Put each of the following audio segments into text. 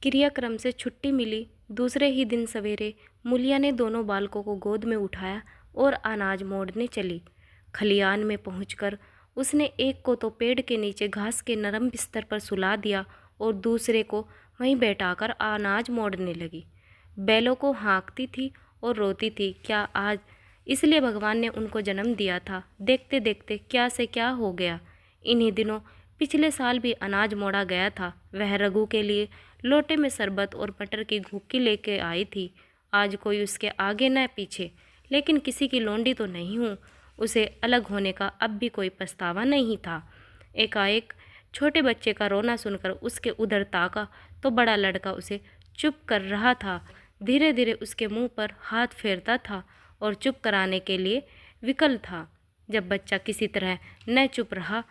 क्रियाक्रम से छुट्टी मिली। दूसरे ही दिन सवेरे मूलिया ने दोनों बालकों को गोद में उठाया और अनाज मोड़ने चली। खलियान में पहुंचकर उसने एक को तो पेड़ के नीचे घास के नरम बिस्तर पर सुला दिया और दूसरे को वहीं बैठाकर अनाज मोड़ने लगी। बैलों को हाँकती थी और रोती थी, क्या आज इसलिए भगवान ने उनको जन्म दिया था। देखते देखते क्या से क्या हो गया। इन्हीं दिनों पिछले साल भी अनाज मोड़ा गया था। वह रघु के लिए लोटे में शरबत और मटर की घुक्की लेके आई थी। आज कोई उसके आगे न पीछे, लेकिन किसी की लोंडी तो नहीं हूँ। उसे अलग होने का अब भी कोई पछतावा नहीं था। एकाएक छोटे बच्चे का रोना सुनकर उसके उधर ताका तो बड़ा लड़का उसे चुप कर रहा था। धीरे धीरे उसके मुंह पर हाथ फेरता था और चुप कराने के लिए विकल था। जब बच्चा किसी तरह न चुप रहा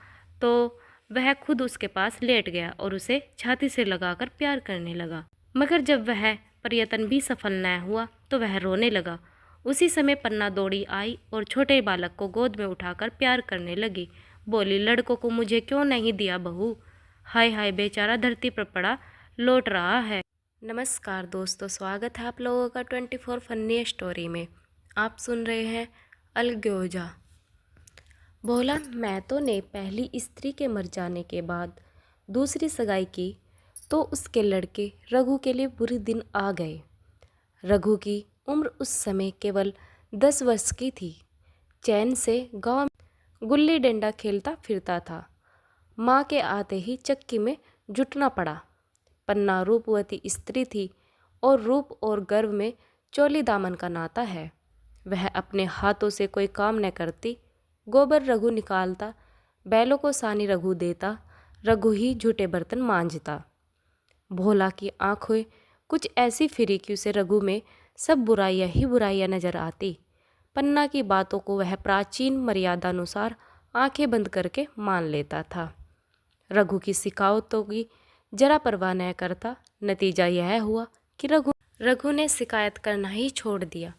तो वह खुद उसके पास लेट गया और उसे छाती से लगाकर प्यार करने लगा। मगर जब वह प्रयत्न भी सफल न हुआ तो वह रोने लगा। उसी समय पन्ना दौड़ी आई और छोटे बालक को गोद में उठाकर प्यार करने लगी। बोली, लड़कों को मुझे क्यों नहीं दिया बहू? हाय हाय, बेचारा धरती पर पड़ा लौट रहा है। नमस्कार दोस्तों, स्वागत है आप लोगों का 24 फनी स्टोरी में। आप सुन रहे हैं अलगोजा। बोला, मैतो ने पहली स्त्री के मर जाने के बाद दूसरी सगाई की तो उसके लड़के रघु के लिए बुरे दिन आ गए। रघु की उम्र उस समय केवल 10 वर्ष की थी। चैन से गांव में गुल्ली डंडा खेलता फिरता था। माँ के आते ही चक्की में जुटना पड़ा। पन्ना रूपवती स्त्री थी और रूप और गर्व में चोली दामन का नाता है। वह अपने हाथों से कोई काम न करती। गोबर रघु निकालता, बैलों को सानी रघु देता, रघु ही झूठे बर्तन मांजता। भोला की आंखें कुछ ऐसी फिरी कि उसे रघु में सब बुराइयां ही बुराइयां नजर आती। पन्ना की बातों को वह प्राचीन मर्यादानुसार आंखें बंद करके मान लेता था। रघु की शिकायतों की जरा परवाह न करता। नतीजा यह हुआ कि रघु ने शिकायत करना ही छोड़ दिया।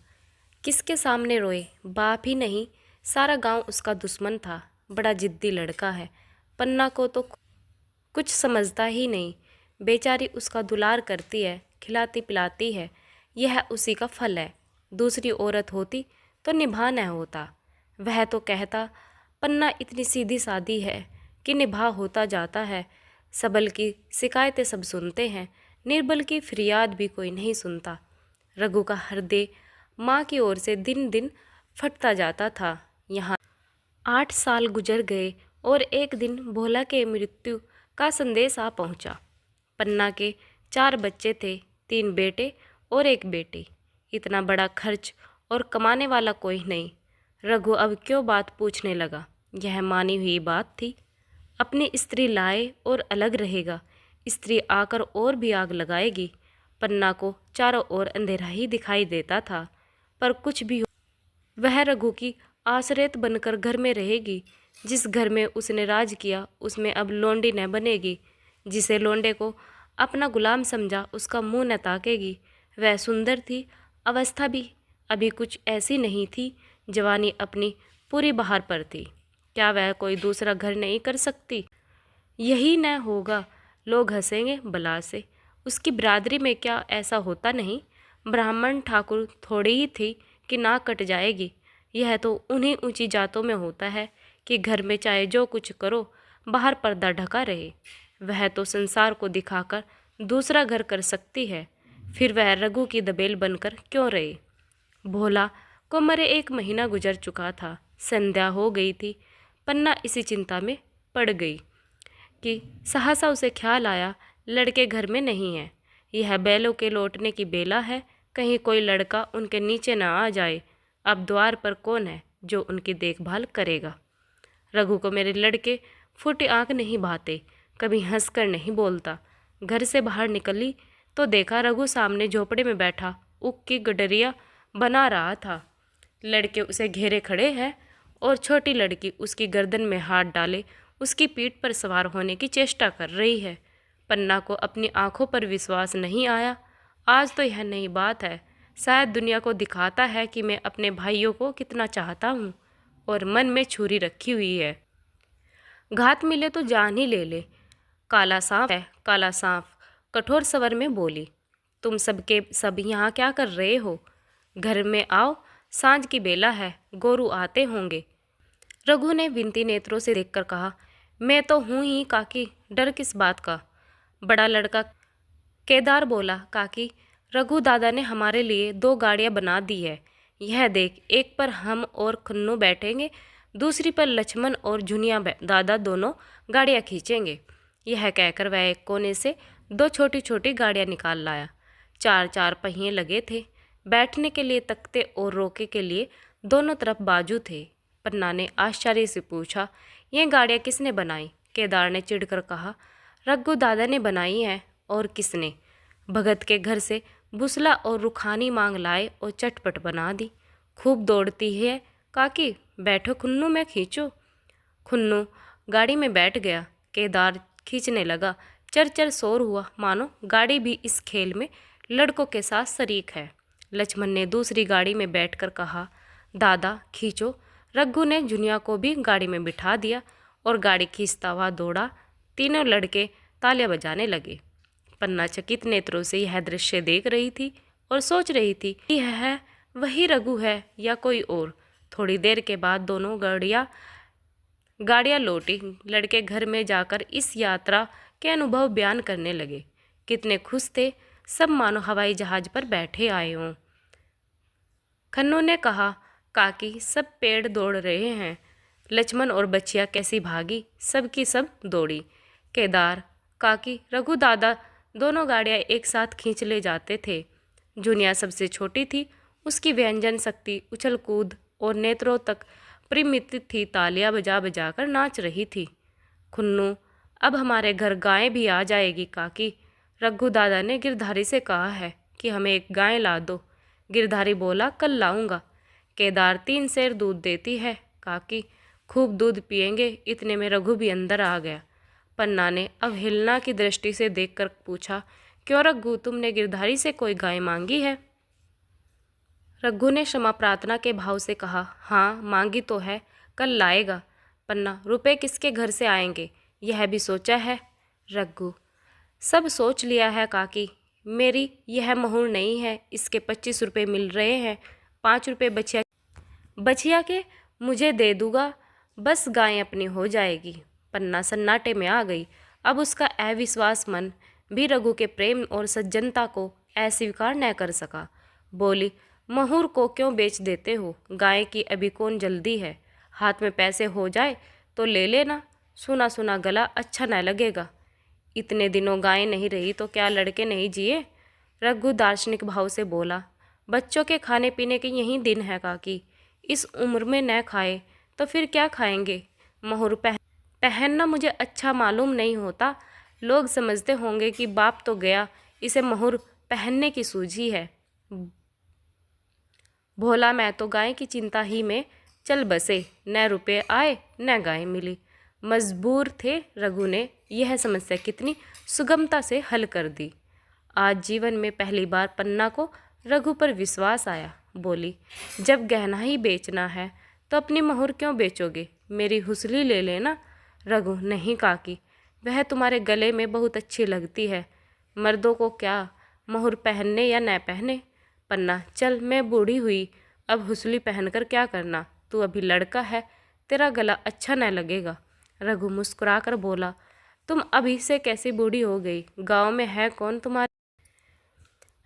किसके सामने रोए? बाप ही नहीं, सारा गांव उसका दुश्मन था। बड़ा जिद्दी लड़का है। पन्ना को तो कुछ समझता ही नहीं। बेचारी उसका दुलार करती है, खिलाती पिलाती है। यह उसी का फल है। दूसरी औरत होती तो निभा न होता। वह तो कहता, पन्ना इतनी सीधी सादी है कि निभा होता जाता है। सबल की शिकायतें सब सुनते हैं, निर्बल की फरियाद भी कोई नहीं सुनता। रघु का हृदय माँ की ओर से दिन दिन फटता जाता था। यहाँ 8 साल गुजर गए और एक दिन भोला के मृत्यु का संदेश आ पहुँचा। पन्ना के 4 बच्चे थे, 3 बेटे और 1 बेटी। इतना बड़ा खर्च और कमाने वाला कोई नहीं। रघु अब क्यों बात पूछने लगा? यह मानी हुई बात थी। अपनी स्त्री लाए और अलग रहेगा। स्त्री आकर और भी आग लगाएगी। पन्ना को चारों ओर अंधेरा ही दिखाई देता था, पर कुछ भी हो, वह रघु की आश्रित बनकर घर में रहेगी। जिस घर में उसने राज किया उसमें अब लोंडी न बनेगी। जिसे लोंडे को अपना गुलाम समझा उसका मुंह न ताकेगी। वह सुंदर थी, अवस्था भी अभी कुछ ऐसी नहीं थी। जवानी अपनी पूरी बहार पर थी। क्या वह कोई दूसरा घर नहीं कर सकती? यही न होगा, लोग हंसेंगे बला से। उसकी बिरादरी में क्या ऐसा होता नहीं? ब्राह्मण ठाकुर थोड़ी ही थी कि नाक कट जाएगी। यह तो उन्हीं ऊंची जातों में होता है कि घर में चाहे जो कुछ करो, बाहर पर्दा ढका रहे। वह तो संसार को दिखाकर दूसरा घर कर सकती है। फिर वह रघु की दबेल बनकर क्यों रहे? भोला को मरे 1 महीना गुजर चुका था। संध्या हो गई थी। पन्ना इसी चिंता में पड़ गई कि सहसा उसे ख्याल आया, लड़के घर में नहीं है। यह बैलों के लौटने की बेला है। कहीं कोई लड़का उनके नीचे न आ जाए। अब द्वार पर कौन है जो उनकी देखभाल करेगा? रघु को मेरे लड़के फूटी आंख नहीं भाते, कभी हंसकर नहीं बोलता। घर से बाहर निकली तो देखा रघु सामने झोपड़े में बैठा ऊख की गडरिया बना रहा था। लड़के उसे घेरे खड़े हैं और छोटी लड़की उसकी गर्दन में हाथ डाले उसकी पीठ पर सवार होने की चेष्टा कर रही है। पन्ना को अपनी आंखों पर विश्वास नहीं आया। आज तो यह नई बात है। शायद दुनिया को दिखाता है कि मैं अपने भाइयों को कितना चाहता हूँ और मन में छुरी रखी हुई है। घात मिले तो जान ही ले ले। काला सांप है, काला सांप कठोर स्वर में बोली, तुम सबके सब यहाँ क्या कर रहे हो? घर में आओ, सांझ की बेला है, गोरू आते होंगे। रघु ने विनती नेत्रों से देखकर कहा, मैं तो हूँ ही काकी, डर किस बात का? बड़ा लड़का केदार बोला, काकी, रघु दादा ने हमारे लिए 2 गाड़ियाँ बना दी है। यह देख, एक पर हम और खन्नू बैठेंगे, दूसरी पर लक्ष्मण और झुनिया दादा दोनों गाड़ियाँ खींचेंगे। यह कहकर वह एक कोने से 2 छोटी छोटी गाड़ियाँ निकाल लाया। 4 पहिए लगे थे। बैठने के लिए तख्ते और रोके के लिए दोनों तरफ बाजू थे। पन्ना ने आश्चर्य से पूछा, ये गाड़ियाँ किसने बनाई? केदार ने चिढ़कर कहा, रघु दादा ने बनाई है, और किसने? भगत के घर से बुसला और रुखानी मांग लाए और चटपट बना दी। खूब दौड़ती है काकी, बैठो खुन्नू, मैं खींचूं। खुन्नू गाड़ी में बैठ गया। केदार खींचने लगा। चर शोर हुआ, मानो गाड़ी भी इस खेल में लड़कों के साथ शरीक है। लक्ष्मण ने दूसरी गाड़ी में बैठकर कहा, दादा खींचो। रघु ने जुनिया को भी गाड़ी में बिठा दिया और गाड़ी खींचता हुआ दौड़ा। तीनों लड़के तालियां बजाने लगे। पन्ना चकित नेत्रों से यह दृश्य देख रही थी और सोच रही थी कि यह वही रघु है या कोई और। थोड़ी देर के बाद दोनों गाड़ियाँ लौटी। लड़के घर में जाकर इस यात्रा के अनुभव बयान करने लगे। कितने खुश थे, सब मानो हवाई जहाज पर बैठे आए हों। खन्नू ने कहा, काकी, सब पेड़ दौड़ रहे हैं। लक्ष्मण और बच्चिया कैसी भागी, सब की सब दौड़ी। केदार, काकी, रघु दादा दोनों गाड़ियाँ एक साथ खींच ले जाते थे। जुनिया सबसे छोटी थी, उसकी व्यंजन शक्ति उछल कूद और नेत्रों तक परिमित थी, तालियां बजा बजा कर नाच रही थी। खुन्नू, अब हमारे घर गाय भी आ जाएगी काकी। रघु दादा ने गिरधारी से कहा है कि हमें एक गाय ला दो। गिरधारी बोला, कल लाऊंगा। केदार, 3 सेर दूध देती है काकी, खूब दूध पिएंगे। इतने में रघु भी अंदर आ गया। पन्ना ने अवहेलना की दृष्टि से देखकर पूछा, क्यों रघु, तुमने गिरधारी से कोई गाय मांगी है? रघु ने क्षमा प्रार्थना के भाव से कहा, हाँ मांगी तो है, कल लाएगा। पन्ना, रुपए किसके घर से आएंगे, यह भी सोचा है? रघु, सब सोच लिया है काकी, मेरी यह मोहर नहीं है, इसके 25 रुपये मिल रहे हैं। 5 रुपये बछिया के मुझे दे दूंगा, बस गाय अपनी हो जाएगी। पन्ना सन्नाटे में आ गई। अब उसका अविश्वास मन भी रघु के प्रेम और सज्जनता को अस्वीकार न कर सका। बोली, मोहर को क्यों बेच देते हो? गाय की अभी कौन जल्दी है, हाथ में पैसे हो जाए तो ले लेना। सुना सुना गला अच्छा न लगेगा। इतने दिनों गाय नहीं रही तो क्या लड़के नहीं जिए? रघु दार्शनिक भाव से बोला, बच्चों के खाने पीने के यही दिन है काकी, इस उम्र में न खाए तो फिर क्या खाएंगे? मोहर पहनना मुझे अच्छा मालूम नहीं होता, लोग समझते होंगे कि बाप तो गया, इसे मोहर पहनने की सूझी है। भोला, मैं तो गाय की चिंता ही में चल बसे, न रुपए आए न गाय मिली। मजबूर थे। रघु ने यह समस्या कितनी सुगमता से हल कर दी। आज जीवन में पहली बार पन्ना को रघु पर विश्वास आया। बोली, जब गहना ही बेचना है तो अपनी मोहर क्यों बेचोगे, मेरी हुसली ले लेना। रघु, नहीं काकी, वह तुम्हारे गले में बहुत अच्छी लगती है, मर्दों को क्या मोहर पहनने या न पहने। पन्ना, चल मैं बूढ़ी हुई, अब हुसली पहनकर क्या करना, तू अभी लड़का है, तेरा गला अच्छा न लगेगा। रघु मुस्कुराकर बोला, तुम अभी से कैसी बूढ़ी हो गई, गांव में है कौन तुम्हारे?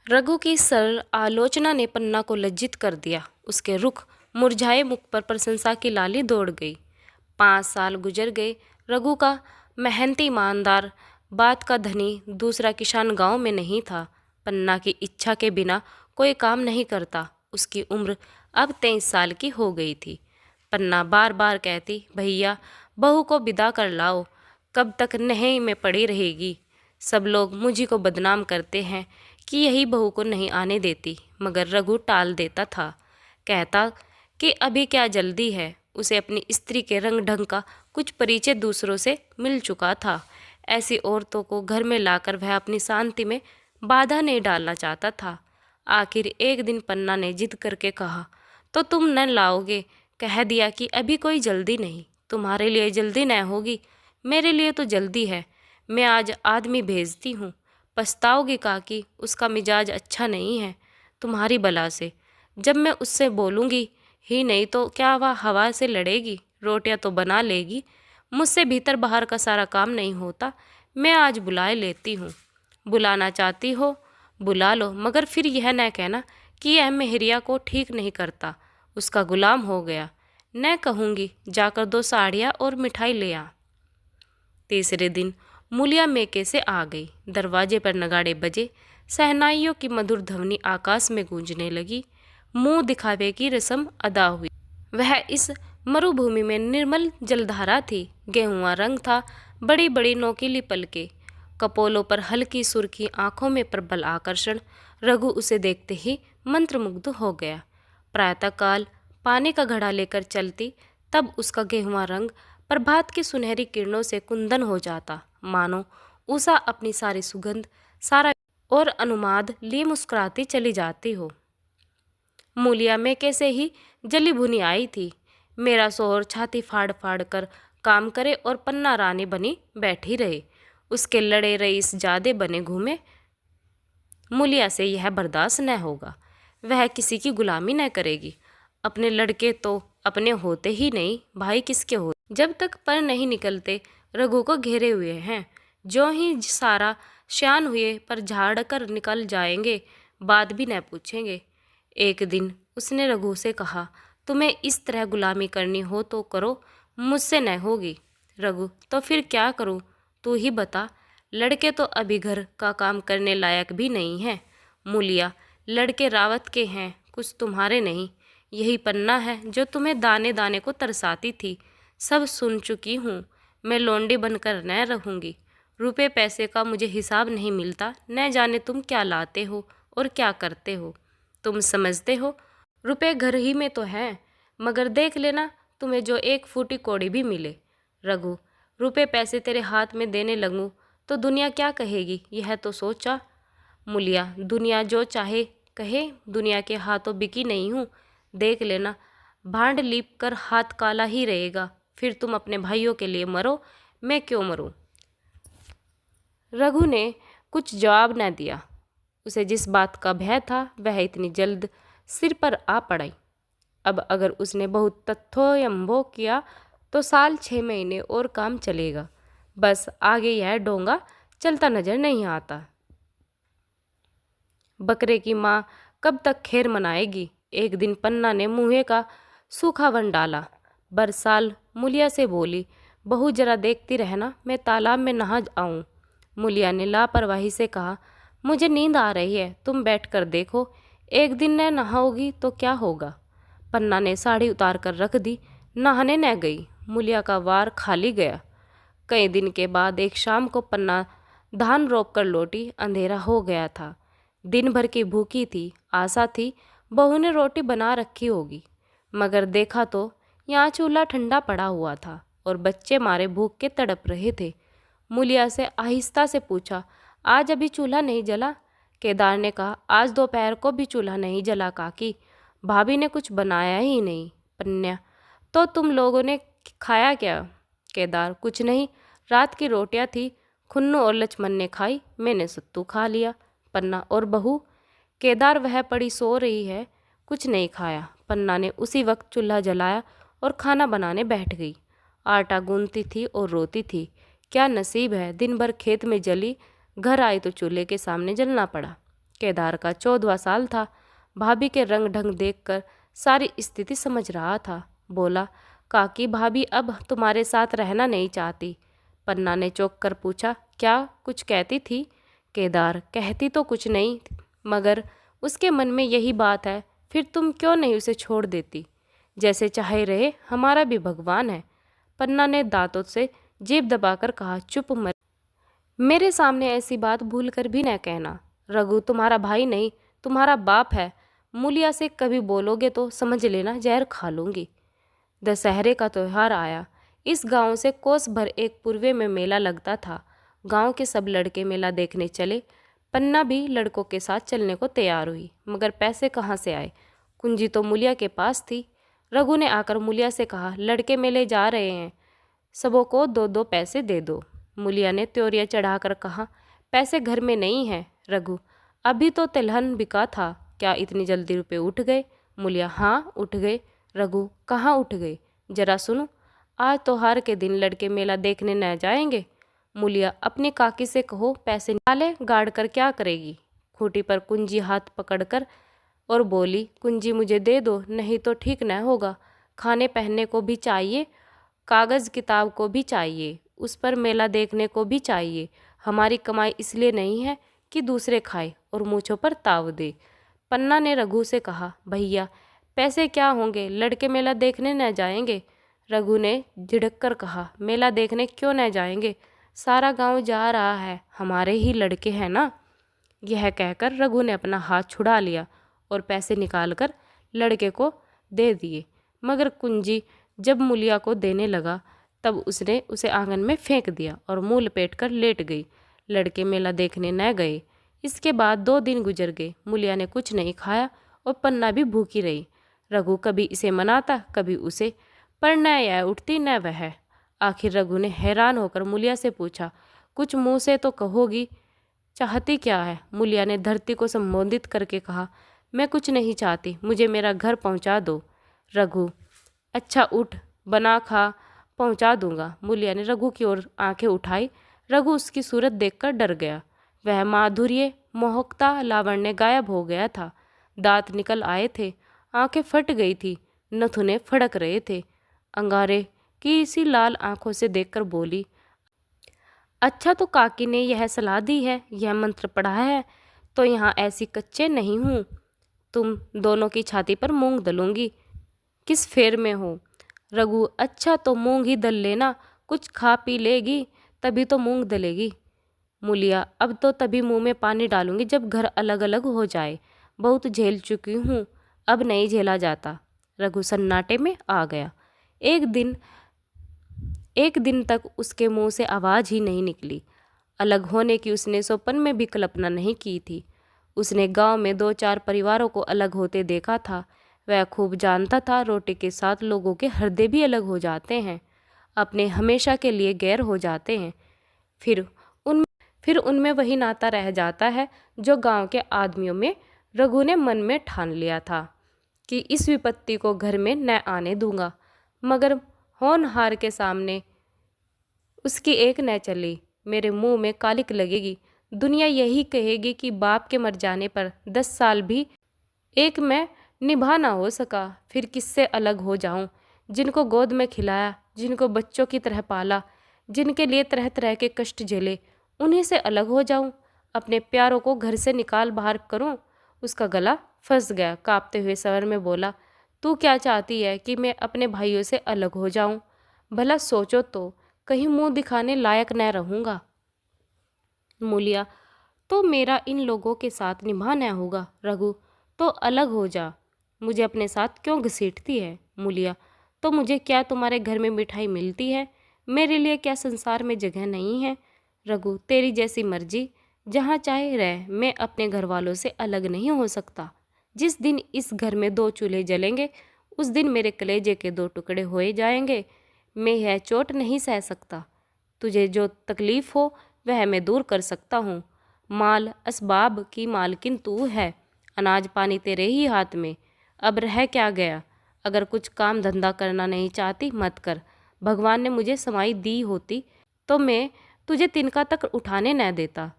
रघु की सरल आलोचना ने पन्ना को लज्जित कर दिया। उसके रुख मुरझाए मुख पर प्रशंसा की लाली दौड़ गई। 5 साल गुजर गए। रघु का मेहनती ईमानदार, बात का धनी दूसरा किसान गांव में नहीं था। पन्ना की इच्छा के बिना कोई काम नहीं करता। उसकी उम्र अब 23 साल की हो गई थी। पन्ना बार बार कहती, भैया बहू को विदा कर लाओ, कब तक नहई में पड़ी रहेगी। सब लोग मुझी को बदनाम करते हैं कि यही बहू को नहीं आने देती, मगर रघु टाल देता था। कहता कि अभी क्या जल्दी है, उसे अपनी स्त्री के रंग ढंग का कुछ परिचय दूसरों से मिल चुका था। ऐसी औरतों को घर में लाकर वह अपनी शांति में बाधा नहीं डालना चाहता था। आखिर एक दिन पन्ना ने जिद करके कहा, तो तुम न लाओगे? कह दिया कि अभी कोई जल्दी नहीं, तुम्हारे लिए जल्दी न होगी, मेरे लिए तो जल्दी है, मैं आज आदमी भेजती हूँ। पछताओगे काकी, उसका मिजाज अच्छा नहीं है तुम्हारी बला से। जब मैं उससे बोलूँगी ही नहीं तो क्या वह हवा से लड़ेगी? रोटियां तो बना लेगी, मुझसे भीतर बाहर का सारा काम नहीं होता। मैं आज बुलाए लेती हूँ। बुलाना चाहती हो बुला लो, मगर फिर यह न कहना कि यह मेहरिया को ठीक नहीं करता, उसका गुलाम हो गया। न कहूँगी, जाकर 2 साड़ियाँ और मिठाई ले आ। तीसरे दिन मूलिया मेके से आ गई। दरवाजे पर नगाड़े बजे, शहनाइयों की मधुर ध्वनि आकाश में गूंजने लगी। मुंह दिखावे की रस्म अदा हुई। वह इस मरुभूमि में निर्मल जलधारा थी। गेहुआ रंग था, बड़ी बड़ी नोकीली पलके, कपोलों पर हल्की सुर्खी, आंखों में प्रबल आकर्षण। रघु उसे देखते ही मंत्रमुग्ध हो गया। प्रातःकाल पानी का घड़ा लेकर चलती, तब उसका गेहुआ रंग प्रभात की सुनहरी किरणों से कुंदन हो जाता, मानो उषा अपनी सारी सुगंध, सारा और अनुमाद लिए मुस्कुराती चली जाती हो। मूलिया में कैसे ही जली भुनी आई थी। मेरा शोहर छाती फाड़ फाड़ कर काम करे और पन्ना रानी बनी बैठी रहे, उसके लड़े रईस जादे बने घूमे। मूलिया से यह बर्दाश्त न होगा। वह किसी की गुलामी न करेगी। अपने लड़के तो अपने होते ही नहीं, भाई किसके हो? जब तक पर नहीं निकलते रघु को घेरे हुए हैं। जो ही सारा श्यान हुए पर झाड़ कर निकल जाएंगे, बात भी न पूछेंगे। एक दिन उसने रघु से कहा, तुम्हें इस तरह गुलामी करनी हो तो करो, मुझसे न होगी। रघु, तो फिर क्या करूं, तू ही बता। लड़के तो अभी घर का काम करने लायक भी नहीं हैं। मूलिया, लड़के रावत के हैं, कुछ तुम्हारे नहीं। यही पन्ना है जो तुम्हें दाने दाने को तरसाती थी। सब सुन चुकी हूँ। मैं लौंडी बनकर न रहूँगी। रुपए पैसे का मुझे हिसाब नहीं मिलता। न जाने तुम क्या लाते हो और क्या करते हो। तुम समझते हो रुपए घर ही में तो हैं, मगर देख लेना तुम्हें जो 1 फूटी कौड़ी भी मिले। रघु, रुपए पैसे तेरे हाथ में देने लगूं तो दुनिया क्या कहेगी, यह तो सोचा। मूलिया, दुनिया जो चाहे कहे, दुनिया के हाथों बिकी नहीं हूँ। देख लेना भांड लीप कर हाथ काला ही रहेगा। फिर तुम अपने भाइयों के लिए मरो, मैं क्यों मरूं? रघु ने कुछ जवाब न दिया। उसे जिस बात का भय था वह इतनी जल्द सिर पर आ पड़ी। अब अगर उसने बहुत तथ्योयंबो किया तो साल 6 महीने और काम चलेगा। बस आगे यह डोंगा चलता नजर नहीं आता। बकरे की माँ कब तक खैर मनाएगी? एक दिन पन्ना ने मुँहे का सूखा वन डाला। बरसाल मूलिया से बोली, बहू जरा देखती रहना, मैं तालाब में नहा आऊँ। मूलिया ने लापरवाही से कहा, मुझे नींद आ रही है, तुम बैठ कर देखो। एक दिन न नहाओगी तो क्या होगा? पन्ना ने साड़ी उतार कर रख दी, नहाने न गई। मूलिया का वार खाली गया। कई दिन के बाद एक शाम को पन्ना धान रोप कर लौटी। अंधेरा हो गया था। दिन भर की भूखी थी। आशा थी बहू ने रोटी बना रखी होगी, मगर देखा तो यहाँ चूल्हा ठंडा पड़ा हुआ था और बच्चे मारे भूख के तड़प रहे थे। मूलिया से आहिस्ता से पूछा, आज अभी चूल्हा नहीं जला? केदार ने कहा, आज दोपहर को भी चूल्हा नहीं जला काकी, भाभी ने कुछ बनाया ही नहीं। पन्या, तो तुम लोगों ने खाया क्या? केदार, कुछ नहीं, रात की रोटियां थी, खुन्नू और लक्ष्मण ने खाई, मैंने सत्तू खा लिया। पन्ना, और बहू? केदार, वह पड़ी सो रही है, कुछ नहीं खाया। पन्ना ने उसी वक्त चूल्हा जलाया और खाना बनाने बैठ गई। आटा गूंथती थी और रोती थी। क्या नसीब है, दिन भर खेत में जली, घर आई तो चूल्हे के सामने जलना पड़ा। केदार का 14वां साल था। भाभी के रंग ढंग देखकर सारी स्थिति समझ रहा था। बोला, काकी, भाभी अब तुम्हारे साथ रहना नहीं चाहती। पन्ना ने चौंक कर पूछा, क्या कुछ कहती थी? केदार, कहती तो कुछ नहीं, मगर उसके मन में यही बात है। फिर तुम क्यों नहीं उसे छोड़ देती? जैसे चाहे रहे, हमारा भी भगवान है। पन्ना ने दांतों से जेब दबाकर कहा, चुप मर, मेरे सामने ऐसी बात भूल कर भी न कहना। रघु तुम्हारा भाई नहीं, तुम्हारा बाप है। मूलिया से कभी बोलोगे तो समझ लेना जहर खा लूँगी। दशहरे का त्यौहार आया। इस गांव से कोस भर एक पूर्वे में मेला लगता था। गांव के सब लड़के मेला देखने चले। पन्ना भी लड़कों के साथ चलने को तैयार हुई, मगर पैसे कहाँ से आए? कुंजी तो मूलिया के पास थी। रघु ने आकर मूलिया से कहा, लड़के मेले जा रहे हैं, सबों को 2-2 पैसे दे दो। मूलिया ने त्योरिया चढ़ाकर कहा, पैसे घर में नहीं है। रघु, अभी तो तिलहन बिका था, क्या इतनी जल्दी रुपए उठ गए? मूलिया, हाँ उठ गए। रघु, कहाँ उठ गए? जरा सुनो, आज त्योहार के दिन लड़के मेला देखने न जाएंगे? मूलिया, अपनी काकी से कहो पैसे निकाले, गाड़ कर क्या करेगी? खूंटी पर कुंजी हाथ पकड़कर और बोली, कुंजी मुझे दे दो, नहीं तो ठीक न होगा। खाने पहनने को भी चाहिए, कागज़ किताब को भी चाहिए, उस पर मेला देखने को भी चाहिए। हमारी कमाई इसलिए नहीं है कि दूसरे खाए और मूँछों पर ताव दे। पन्ना ने रघु से कहा, भैया पैसे क्या होंगे, लड़के मेला देखने न जाएंगे? रघु ने झिड़क कर कहा, मेला देखने क्यों न जाएंगे, सारा गांव जा रहा है, हमारे ही लड़के हैं ना। यह कहकर रघु ने अपना हाथ छुड़ा लिया और पैसे निकालकर लड़के को दे दिए। मगर कुंजी जब मूलिया को देने लगा तब उसने उसे आंगन में फेंक दिया और मुंह लपेट कर लेट गई। लड़के मेला देखने न गए। इसके बाद 2 दिन गुजर गए। मूलिया ने कुछ नहीं खाया और पन्ना भी भूखी रही। रघु कभी इसे मनाता कभी उसे, पर न यह उठती न वह। आखिर रघु ने हैरान होकर मूलिया से पूछा, कुछ मुंह से तो कहोगी, चाहती क्या है? मूलिया ने धरती को संबोधित करके कहा, मैं कुछ नहीं चाहती, मुझे मेरा घर पहुंचा दो। रघु, अच्छा उठ, बना खा, पहुंचा दूंगा। मूलिया ने रघु की ओर आंखें उठाई। रघु उसकी सूरत देखकर डर गया। वह माधुर्य मोहकता लावण्य गायब हो गया था। दांत निकल आए थे, आंखें फट गई थी, नथुने फड़क रहे थे। अंगारे की इसी लाल आंखों से देखकर बोली, अच्छा तो काकी ने यह सलाह दी है, यह मंत्र पढ़ा है, तो यहाँ ऐसी कच्चे नहीं हूँ। तुम दोनों की छाती पर मूंग दलूंगी। किस फेर में हो? रघु, अच्छा तो मूंग ही दल लेना, कुछ खा पी लेगी तभी तो मूंग दलेगी। मूलिया, अब तो तभी मुंह में पानी डालूंगी जब घर अलग अलग हो जाए, बहुत झेल चुकी हूँ, अब नहीं झेला जाता। रघु सन्नाटे में आ गया। एक दिन तक उसके मुंह से आवाज़ ही नहीं निकली। अलग होने की उसने स्वप्न में भी कल्पना नहीं की थी। उसने गांव में 2-4 परिवारों को अलग होते देखा था। वह खूब जानता था रोटी के साथ लोगों के हृदय भी अलग हो जाते हैं, अपने हमेशा के लिए गैर हो जाते हैं। फिर उनमें वही नाता रह जाता है जो गांव के आदमियों में। रघु ने मन में ठान लिया था कि इस विपत्ति को घर में न आने दूंगा, मगर होनहार के सामने उसकी एक न चली। मेरे मुंह में कालिक लगेगी, दुनिया यही कहेगी कि बाप के मर जाने पर 10 साल भी एक में निभा ना हो सका। फिर किससे अलग हो जाऊं? जिनको गोद में खिलाया, जिनको बच्चों की तरह पाला, जिनके लिए तरह तरह के कष्ट झेले, उन्हीं से अलग हो जाऊं? अपने प्यारों को घर से निकाल बाहर करूं? उसका गला फंस गया। कांपते हुए स्वर में बोला, तू क्या चाहती है कि मैं अपने भाइयों से अलग हो जाऊं? भला सोचो तो, कहीं मुंह दिखाने लायक न रहूंगा। मूलिया, तो मेरा इन लोगों के साथ निभाना होगा। रघु, तो अलग हो जा, मुझे अपने साथ क्यों घसीटती है? मूलिया, तो मुझे क्या तुम्हारे घर में मिठाई मिलती है? मेरे लिए क्या संसार में जगह नहीं है? रघु, तेरी जैसी मर्जी, जहाँ चाहे रह, मैं अपने घर वालों से अलग नहीं हो सकता। जिस दिन इस घर में 2 चूल्हे जलेंगे उस दिन मेरे कलेजे के 2 टुकड़े होए जाएंगे। मैं यह चोट नहीं सह सकता। तुझे जो तकलीफ हो वह मैं दूर कर सकता हूँ। माल असबाब की मालकिन तू है, अनाज पानी तेरे ही हाथ में। अब रह क्या गया? अगर कुछ काम धंधा करना नहीं चाहती मत कर। भगवान ने मुझे समाई दी होती तो मैं तुझे तिनका तक उठाने न देता।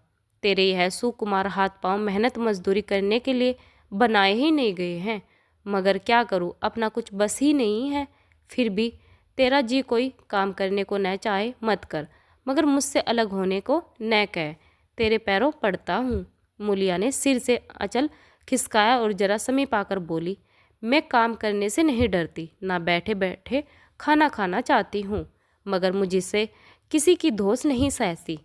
तेरे यह सुकुमार हाथ पांव मेहनत मजदूरी करने के लिए बनाए ही नहीं गए हैं, मगर क्या करूँ, अपना कुछ बस ही नहीं है। फिर भी तेरा जी कोई काम करने को न चाहे मत कर, मगर मुझसे अलग होने को न कह, तेरे पैरों पड़ता हूँ। मूलिया ने सिर से अचल खिसकाया और जरा समीप आकर बोली, मैं काम करने से नहीं डरती, ना बैठे बैठे खाना खाना चाहती हूँ, मगर मुझसे किसी की धोस नहीं सहती।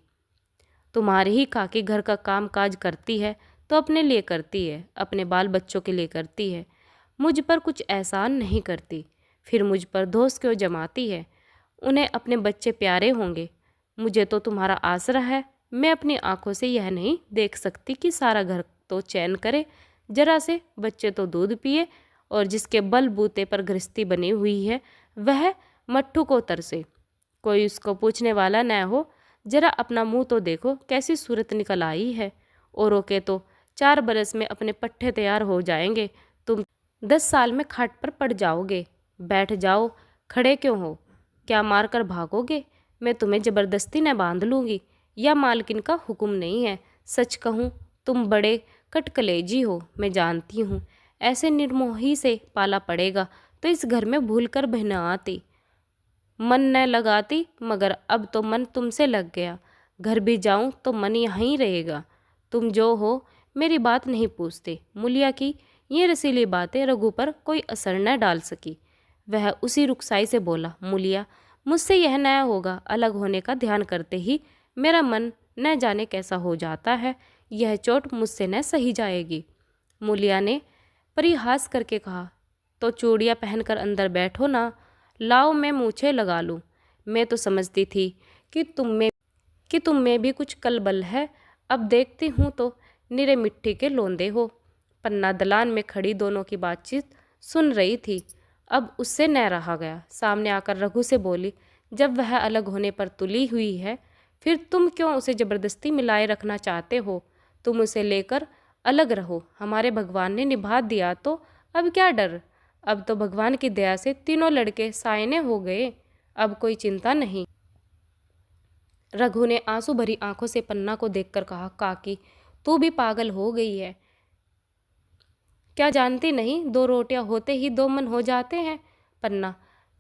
तुम्हारी ही काकी घर का काम काज करती है तो अपने लिए करती है, अपने बाल बच्चों के लिए करती है, मुझ पर कुछ एहसान नहीं करती। फिर मुझ पर धोस क्यों जमाती है? उन्हें अपने बच्चे प्यारे होंगे, मुझे तो तुम्हारा आसरा है। मैं अपनी आंखों से यह नहीं देख सकती कि सारा घर तो चैन करे, जरा से बच्चे तो दूध पिए, और जिसके बल बूते पर गृहस्थी बनी हुई है वह मट्ठू को तरसे, कोई उसको पूछने वाला न हो। जरा अपना मुंह तो देखो, कैसी सूरत निकल आई है। औरों के तो 4 बरस में अपने पट्टे तैयार हो जाएंगे, तुम 10 साल में खाट पर पड़ जाओगे। बैठ जाओ, खड़े क्यों हो? क्या मार कर भागोगे? मैं तुम्हें ज़बरदस्ती न बांध लूँगी, या मालकिन का हुक्म नहीं है। सच कहूँ, तुम बड़े कटकलेजी हो, मैं जानती हूँ। ऐसे निर्मोही से पाला पड़ेगा तो इस घर में भूल कर बह न आती, मन न लगाती, मगर अब तो मन तुमसे लग गया। घर भी जाऊं तो मन यहीं रहेगा। तुम जो हो मेरी बात नहीं पूछते। मूलिया की ये रसीली बातें रघु पर कोई असर न डाल सकी। वह उसी रुखसाई से बोला, मूलिया, मुझसे यह न होगा। अलग होने का ध्यान करते ही मेरा मन न जाने कैसा हो जाता है। यह चोट मुझसे न सही जाएगी। मूलिया ने परिहास करके कहा, तो चूड़ियाँ पहनकर अंदर बैठो ना, लाओ मैं मूछें लगा लूँ। मैं तो समझती थी कि तुम में भी कुछ कलबल है, अब देखती हूँ तो निरे मिट्टी के लोंदे हो। पन्ना दलान में खड़ी दोनों की बातचीत सुन रही थी। अब उससे न रहा गया। सामने आकर रघु से बोली, जब वह अलग होने पर तुली हुई है, फिर तुम क्यों उसे ज़बरदस्ती मिलाए रखना चाहते हो? तुम उसे लेकर अलग रहो। हमारे भगवान ने निभा दिया तो अब क्या डर? अब तो भगवान की दया से तीनों लड़के सायने हो गए, अब कोई चिंता नहीं। रघु ने आंसू भरी आंखों से पन्ना को देखकर कहा, काकी, तू भी पागल हो गई है क्या? जानती नहीं, 2 रोटियां होते ही 2 मन हो जाते हैं। पन्ना,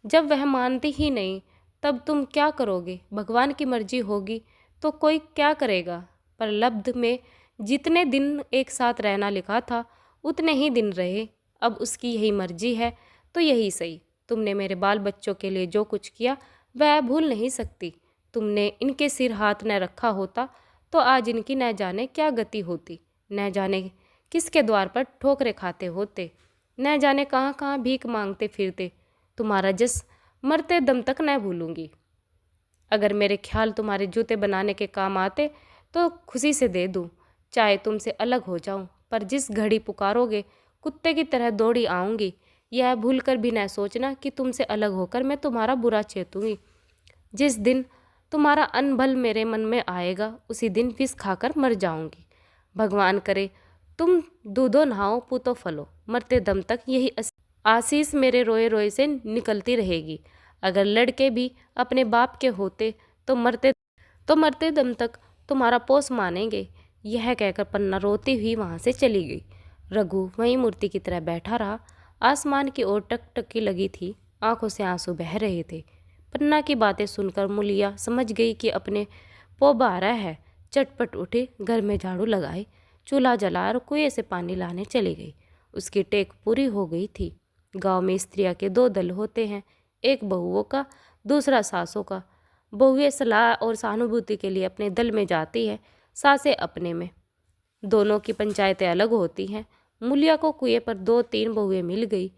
जब वह मानती ही नहीं तब तुम क्या करोगे? भगवान की मर्जी होगी तो कोई क्या करेगा? पर लब्ध में जितने दिन एक साथ रहना लिखा था उतने ही दिन रहे। अब उसकी यही मर्जी है तो यही सही। तुमने मेरे बाल बच्चों के लिए जो कुछ किया वह भूल नहीं सकती। तुमने इनके सिर हाथ न रखा होता तो आज इनकी न जाने क्या गति होती, न जाने किसके द्वार पर ठोकरे खाते होते, न जाने कहाँ कहाँ भीख मांगते फिरते। तुम्हारा जस मरते दम तक न भूलूंगी। अगर मेरे ख्याल तुम्हारे जूते बनाने के काम आते तो खुशी से दे दूँ, चाहे तुमसे अलग हो जाऊं, पर जिस घड़ी पुकारोगे कुत्ते की तरह दौड़ी आऊंगी। यह भूलकर भी न सोचना कि तुमसे अलग होकर मैं तुम्हारा बुरा चेतूंगी। जिस दिन तुम्हारा अनबल मेरे मन में आएगा उसी दिन विष खाकर मर जाऊंगी। भगवान करे तुम दूधो नहाओ पूतो फलो, मरते दम तक यही आशीष मेरे रोए रोए से निकलती रहेगी। अगर लड़के भी अपने बाप के होते तो मरते दम तक तुम्हारा पोस मानेंगे। यह कहकर पन्ना रोती हुई वहाँ से चली गई। रघु वहीं मूर्ति की तरह बैठा रहा। आसमान की ओर टकटकी लगी थी, आंखों से आंसू बह रहे थे। पन्ना की बातें सुनकर मूलिया समझ गई कि अपने पो बारा है। चटपट उठी, घर में झाड़ू लगाई, चूल्हा जलाया और कुएं से पानी लाने चली गई। उसकी टेक पूरी हो गई थी। गांव में स्त्रियां के 2 दल होते हैं, एक बहुओं का, दूसरा सासों का। बहुएं सलाह और सहानुभूति के लिए अपने दल में जाती है, सासें अपने में। दोनों की पंचायतें अलग होती हैं। मूलिया को कुएं पर 2-3 बहुएं मिल गई।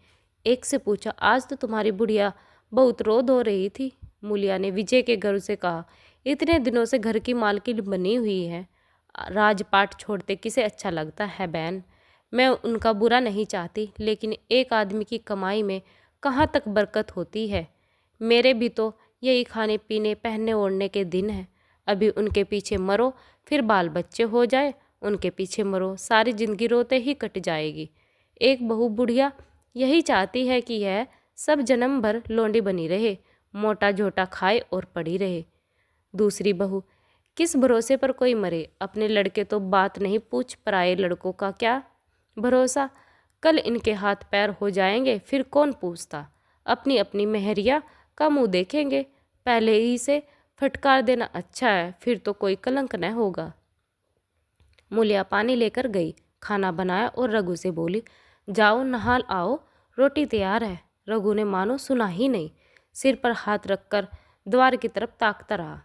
एक से पूछा, आज तो तुम्हारी बुढ़िया बहुत रोध हो रही थी। मूलिया ने विजय के घर से कहा, इतने दिनों से घर की मालकिन बनी हुई है, राजपाट छोड़ते किसे अच्छा लगता है बहन? मैं उनका बुरा नहीं चाहती, लेकिन एक आदमी की कमाई में कहाँ तक बरकत होती है? मेरे भी तो यही खाने पीने पहनने ओढ़ने के दिन हैं। अभी उनके पीछे मरो, फिर बाल बच्चे हो जाए, उनके पीछे मरो, सारी जिंदगी रोते ही कट जाएगी। एक बहू बुढ़िया यही चाहती है कि यह सब जन्म भर लोंडी बनी रहे, मोटा झोटा खाए और पड़ी रहे। दूसरी बहू, किस भरोसे पर कोई मरे? अपने लड़के तो बात नहीं पूछ, पराए लड़कों का क्या भरोसा? कल इनके हाथ पैर हो जाएंगे, फिर कौन पूछता? अपनी अपनी मेहरिया का मुंह देखेंगे। पहले ही से फटकार देना अच्छा है, फिर तो कोई कलंक न होगा। मूलिया पानी लेकर गई, खाना बनाया और रघु से बोली, जाओ नहा आओ, रोटी तैयार है। रघु ने मानो सुना ही नहीं, सिर पर हाथ रखकर द्वार की तरफ ताकता रहा।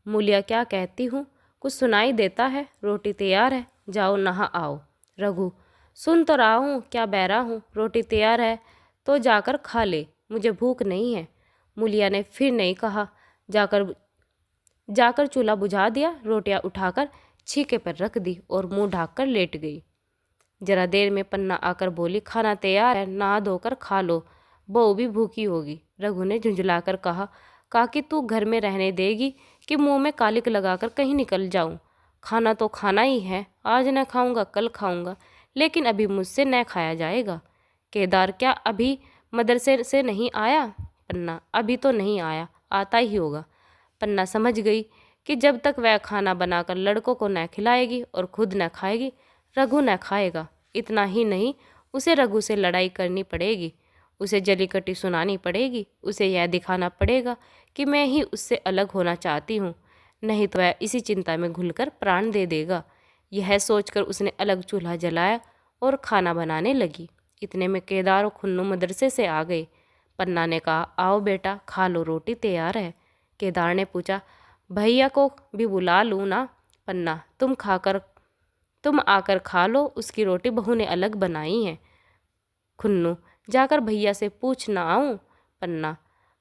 मूलिया क्या कहती हूँ, कुछ सुनाई देता है? रोटी तैयार है, जाओ नहा आओ। रघु, सुन तो रहा हूँ, क्या बहरा हूँ? रोटी तैयार है तो जाकर खा ले, मुझे भूख नहीं है। मूलिया ने फिर नहीं कहा। जाकर चूल्हा बुझा दिया, रोटियां उठाकर छीके पर रख दी और मुंह ढाककर लेट गई। जरा देर में पन्ना आकर बोली, खाना तैयार है, नहा धोकर खा लो, बहू भी भूखी होगी। रघु ने झुंझलाकर कहा, काकी तू घर में रहने देगी कि मुंह में कालिक लगाकर कहीं निकल जाऊं। खाना तो खाना ही है, आज न खाऊंगा कल खाऊंगा, लेकिन अभी मुझसे न खाया जाएगा। केदार क्या अभी मदरसे से नहीं आया? पन्ना अभी तो नहीं आया, आता ही होगा। पन्ना समझ गई कि जब तक वह खाना बनाकर लड़कों को न खिलाएगी और खुद न खाएगी, रघु न खाएगा। इतना ही नहीं, उसे रघु से लड़ाई करनी पड़ेगी, उसे जलीकट्टी सुनानी पड़ेगी, उसे यह दिखाना पड़ेगा कि मैं ही उससे अलग होना चाहती हूँ, नहीं तो वह इसी चिंता में घुलकर प्राण दे देगा। यह सोचकर उसने अलग चूल्हा जलाया और खाना बनाने लगी। इतने में केदार और खुन्नू मदरसे से आ गए। पन्ना ने कहा, आओ बेटा खा लो, रोटी तैयार है। केदार ने पूछा, भैया को भी बुला लूँ ना? पन्ना, तुम आकर खा लो, उसकी रोटी बहू ने अलग बनाई है। खुन्नू, जाकर भैया से पूछ ना आऊँ? पन्ना,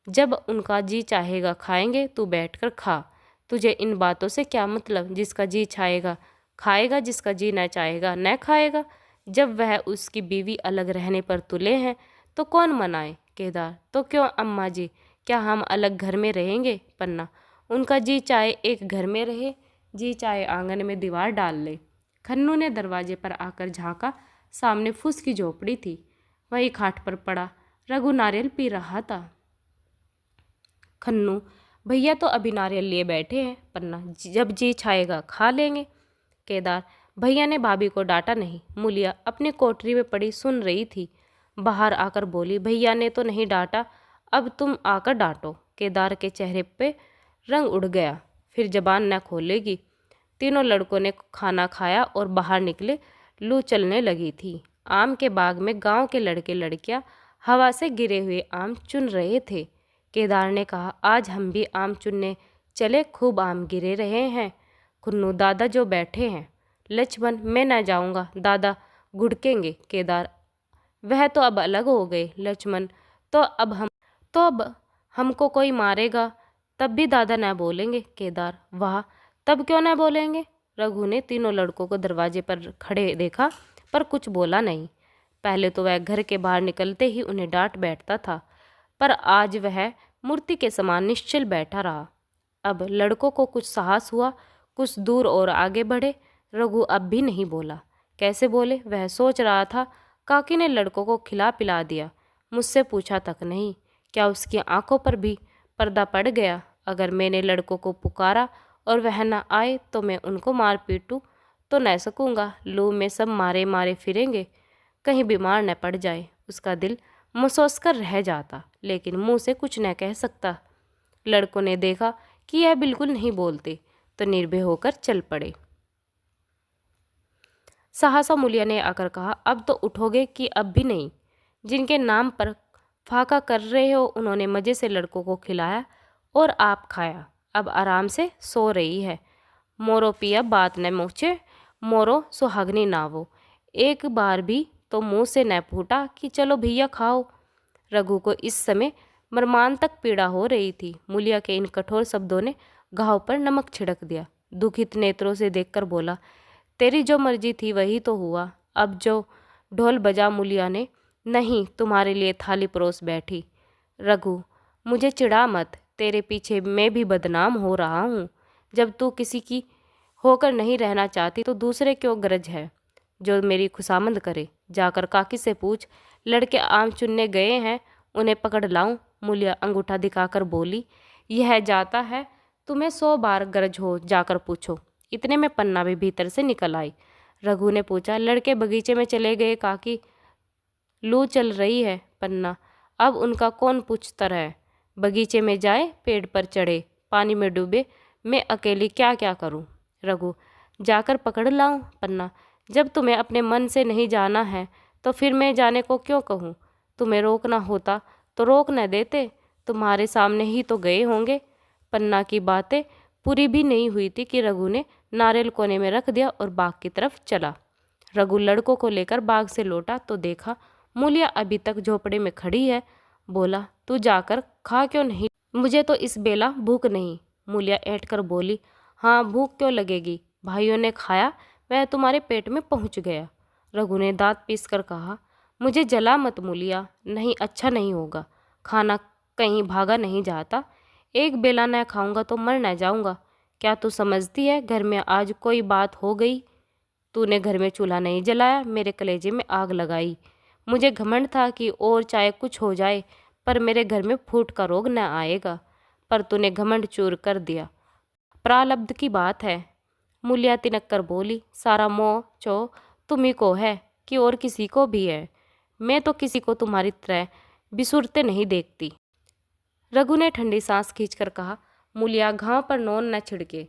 जब उनका जी चाहेगा खाएंगे, तू बैठकर खा, तुझे इन बातों से क्या मतलब? जिसका जी चाहेगा खाएगा, जिसका जी न चाहेगा न खाएगा। जब वह उसकी बीवी अलग रहने पर तुले हैं तो कौन मनाए? केदार, तो क्यों अम्मा जी, क्या हम अलग घर में रहेंगे? पन्ना, उनका जी चाहे एक घर में रहे, जी चाहे आंगन में दीवार डाल ले। खन्नू ने दरवाजे पर आकर झांका, सामने फूस की झोपड़ी थी, वही खाट पर पड़ा रघु नारियल पी रहा था। खन्नू, भैया तो अभी नारियल लिए बैठे हैं। पन्ना, जब जी छाएगा खा लेंगे। केदार, भैया ने भाभी को डांटा नहीं। मूलिया अपनी कोठरी में पड़ी सुन रही थी, बाहर आकर बोली, भैया ने तो नहीं डांटा, अब तुम आकर डांटो। केदार के चेहरे पे रंग उड़ गया, फिर जबान न खोलेगी। तीनों लड़कों ने खाना खाया और बाहर निकले। लू चलने लगी थी। आम के बाग में गांव के लड़के लड़कियां हवा से गिरे हुए आम चुन रहे थे। केदार ने कहा, आज हम भी आम चुनने चले, खूब आम गिरे रहे हैं। खुन्नू, दादा जो बैठे हैं। लक्ष्मण, मैं न जाऊंगा, दादा घुड़केंगे। केदार, वह तो अब अलग हो गए। लक्ष्मण, तो अब हमको कोई मारेगा तब भी दादा न बोलेंगे। केदार, वाह, तब क्यों न बोलेंगे? रघु ने तीनों लड़कों को दरवाजे पर खड़े देखा पर कुछ बोला नहीं। पहले तो वह घर के बाहर निकलते ही उन्हें डांट बैठता था, पर आज वह मूर्ति के समान निश्चल बैठा रहा। अब लड़कों को कुछ साहस हुआ, कुछ दूर और आगे बढ़े। रघु अब भी नहीं बोला। कैसे बोले, वह सोच रहा था। काकी ने लड़कों को खिला पिला दिया, मुझसे पूछा तक नहीं। क्या उसकी आंखों पर भी पर्दा पड़ गया? अगर मैंने लड़कों को पुकारा और वह न आए तो मैं उनको मार पीटूं तो न सकूंगा। लू में सब मारे मारे फिरेंगे, कहीं बीमार न पड़ जाए। उसका दिल महसूस कर रह जाता, लेकिन मुंह से कुछ न कह सकता। लड़कों ने देखा कि यह बिल्कुल नहीं बोलते तो निर्भय होकर चल पड़े। सहसा मूलिया ने आकर कहा, अब तो उठोगे कि अब भी नहीं? जिनके नाम पर फाका कर रहे हो उन्होंने मज़े से लड़कों को खिलाया और आप खाया, अब आराम से सो रही है। मोरो पिया बात न मोचे, मोरो सुहागनी नावो। एक बार भी तो मुंह से न फूटा कि चलो भैया खाओ। रघु को इस समय मर्मांतक पीड़ा हो रही थी। मूलिया के इन कठोर शब्दों ने घाव पर नमक छिड़क दिया। दुखित नेत्रों से देखकर बोला, तेरी जो मर्जी थी वही तो हुआ। अब जो ढोल बजा मूलिया ने, नहीं, तुम्हारे लिए थाली परोस बैठी। रघु, मुझे चिढ़ा मत, तेरे पीछे मैं भी बदनाम हो रहा हूँ। जब तू किसी की होकर नहीं रहना चाहती तो दूसरे क्यों गरज है जो मेरी खुशामद करे? जाकर काकी से पूछ, लड़के आम चुनने गए हैं, उन्हें पकड़ लाऊं? मूलिया अंगूठा दिखाकर बोली, यह जाता है, तुम्हें 100 बार गरज हो, जाकर पूछो। इतने में पन्ना भी भीतर से निकल आई। रघु ने पूछा, लड़के बगीचे में चले गए काकी, लू चल रही है। पन्ना, अब उनका कौन पूछता है? बगीचे में जाए, पेड़ पर चढ़े, पानी में डूबे, मैं अकेली क्या क्या करूं? रघु, जाकर पकड़ लाऊं? पन्ना, जब तुम्हें अपने मन से नहीं जाना है तो फिर मैं जाने को क्यों कहूँ? तुम्हें रोकना होता तो रोक न देते, तुम्हारे सामने ही तो गए होंगे। पन्ना की बातें पूरी भी नहीं हुई थी कि रघु ने नारियल कोने में रख दिया और बाग की तरफ चला। रघु लड़कों को लेकर बाग से लौटा तो देखा मूलिया अभी तक झोपड़े में खड़ी है। बोला, तू जाकर खा क्यों नहीं? मुझे तो इस बेला भूख नहीं। मूलिया ऐंठ कर बोली, हाँ, भूख क्यों लगेगी? भाइयों ने खाया, वह तुम्हारे पेट में पहुंच गया। रघु ने दांत पीस कर कहा, मुझे जला मत मूलिया, नहीं, अच्छा नहीं होगा। खाना कहीं भागा नहीं जाता, एक बेला न खाऊंगा तो मर न जाऊंगा। क्या तू समझती है घर में आज कोई बात हो गई? तूने घर में चूल्हा नहीं जलाया, मेरे कलेजे में आग लगाई। मुझे घमंड था कि और चाहे कुछ हो जाए पर मेरे घर में फूट का रोग न आएगा, पर तूने घमंड चूर कर दिया। प्रारब्ध की बात है। मूलिया तिनक कर बोली, सारा मोह चो तुम्ही को है कि और किसी को भी है। मैं तो किसी को तुम्हारी तरह बिसुरते नहीं देखती। रघु ने ठंडी सांस खींचकर कहा, मूलिया घाव पर नोन न छिड़के।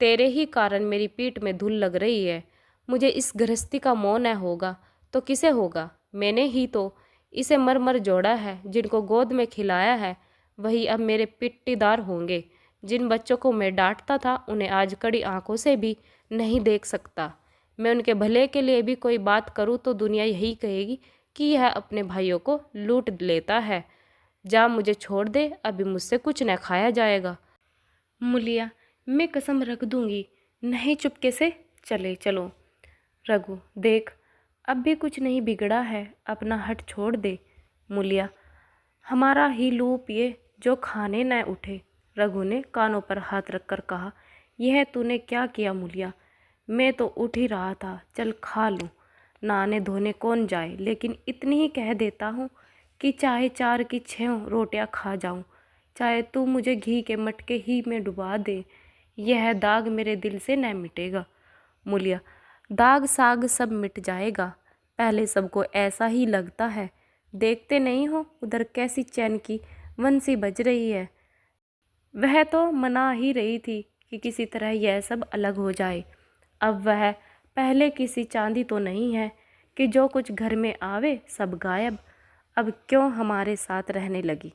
तेरे ही कारण मेरी पीठ में धूल लग रही है। मुझे इस गृहस्थी का मोह न होगा तो किसे होगा? मैंने ही तो इसे मर मर जोड़ा है। जिनको गोद में खिलाया है वही अब मेरे पिट्टीदार होंगे। जिन बच्चों को मैं डांटता था उन्हें आज कड़ी आंखों से भी नहीं देख सकता। मैं उनके भले के लिए भी कोई बात करूं तो दुनिया यही कहेगी कि यह अपने भाइयों को लूट लेता है। जा मुझे छोड़ दे, अभी मुझसे कुछ न खाया जाएगा। मूलिया, मैं कसम रख दूंगी नहीं चुपके से चले चलो। रघु, देख अब भी कुछ नहीं बिगड़ा है, अपना हट छोड़ दे। मूलिया, हमारा ही लूप ये जो खाने न उठे। रघु ने कानों पर हाथ रखकर कहा, यह तूने क्या किया मूलिया? मैं तो उठ ही रहा था, चल खा लूँ। नहाने धोने कौन जाए, लेकिन इतनी ही कह देता हूँ कि चाहे 4 की 6 रोटियां खा जाऊँ, चाहे तू मुझे घी के मटके ही में डुबा दे, यह दाग मेरे दिल से न मिटेगा। मूलिया, दाग साग सब मिट जाएगा, पहले सबको ऐसा ही लगता है। देखते नहीं हो उधर कैसी चैन की बंसी बज रही है। वह तो मना ही रही थी कि किसी तरह यह सब अलग हो जाए। अब वह पहले किसी चांदी तो नहीं है कि जो कुछ घर में आवे सब गायब। अब क्यों हमारे साथ रहने लगी?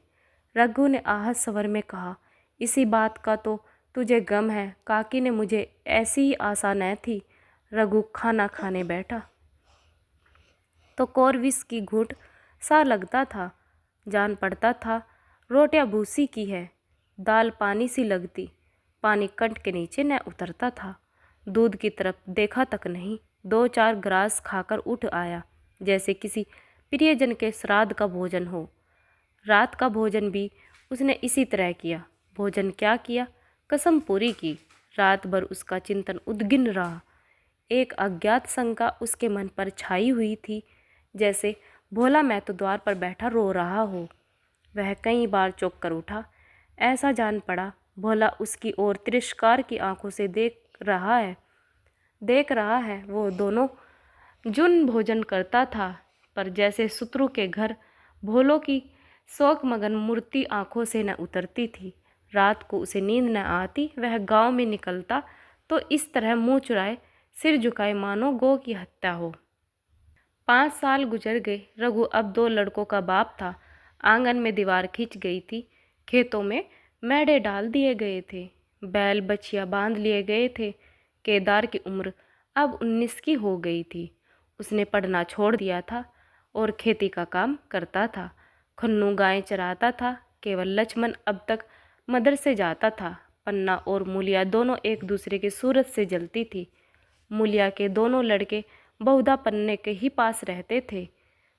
रघु ने आहत स्वर में कहा, इसी बात का तो तुझे गम है। काकी ने मुझे ऐसी ही आशा न थी। रघु खाना खाने बैठा तो कॉर्विस की घूंट सा लगता था। जान पड़ता था रोटियां भूसी की है, दाल पानी सी लगती। पानी कंठ के नीचे न उतरता था। दूध की तरफ देखा तक नहीं। 2-4 ग्रास खाकर उठ आया जैसे किसी प्रियजन के श्राद्ध का भोजन हो। रात का भोजन भी उसने इसी तरह किया। भोजन क्या किया, कसम पूरी की। रात भर उसका चिंतन उद्गिन रहा। एक अज्ञात शंका उसके मन पर छाई हुई थी, जैसे भोला मैं तो द्वार पर बैठा रो रहा हो। वह कई बार चौंक कर उठा। ऐसा जान पड़ा भोला उसकी ओर तिरस्कार की आंखों से देख रहा है। वो दोनों जुन भोजन करता था, पर जैसे शत्रु के घर भोलों की शोक मगन मूर्ति आंखों से न उतरती थी। रात को उसे नींद न आती। वह गांव में निकलता तो इस तरह मुंह चुराए सिर झुकाए मानो गौ की हत्या हो। 5 साल गुजर गए। रघु अब 2 लड़कों का बाप था। आंगन में दीवार खिंच गई थी। खेतों में मैडे डाल दिए गए थे। बैल बछिया बांध लिए गए थे। केदार की उम्र अब 19 की हो गई थी। उसने पढ़ना छोड़ दिया था और खेती का काम करता था। खन्नू गायें चराता था। केवल लक्ष्मण अब तक मदरसे जाता था। पन्ना और मूलिया दोनों एक दूसरे की सूरत से जलती थी। मूलिया के दोनों लड़के बहुधा पन्ने के ही पास रहते थे।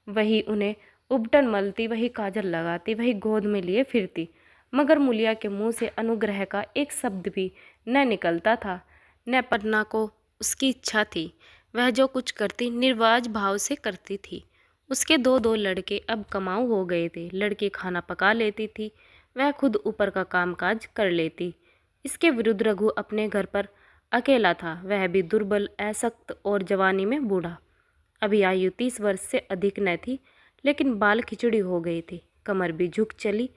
वही उन्हें उपटन मलती, वही काजल लगाती, वही गोद में लिए फिरती, मगर मूलिया के मुंह से अनुग्रह का एक शब्द भी न निकलता था। न पन्ना को उसकी इच्छा थी। वह जो कुछ करती निर्वाज भाव से करती थी। उसके 2 लड़के अब कमाऊ हो गए थे। लड़की खाना पका लेती थी, वह खुद ऊपर का कामकाज कर लेती। इसके विरुद्ध रघु अपने घर पर अकेला था। वह भी दुर्बल, असक्त और जवानी में बूढ़ा। अभी आयु 30 वर्ष से अधिक न थी, लेकिन बाल खिचड़ी हो गए थे। कमर भी झुक चली,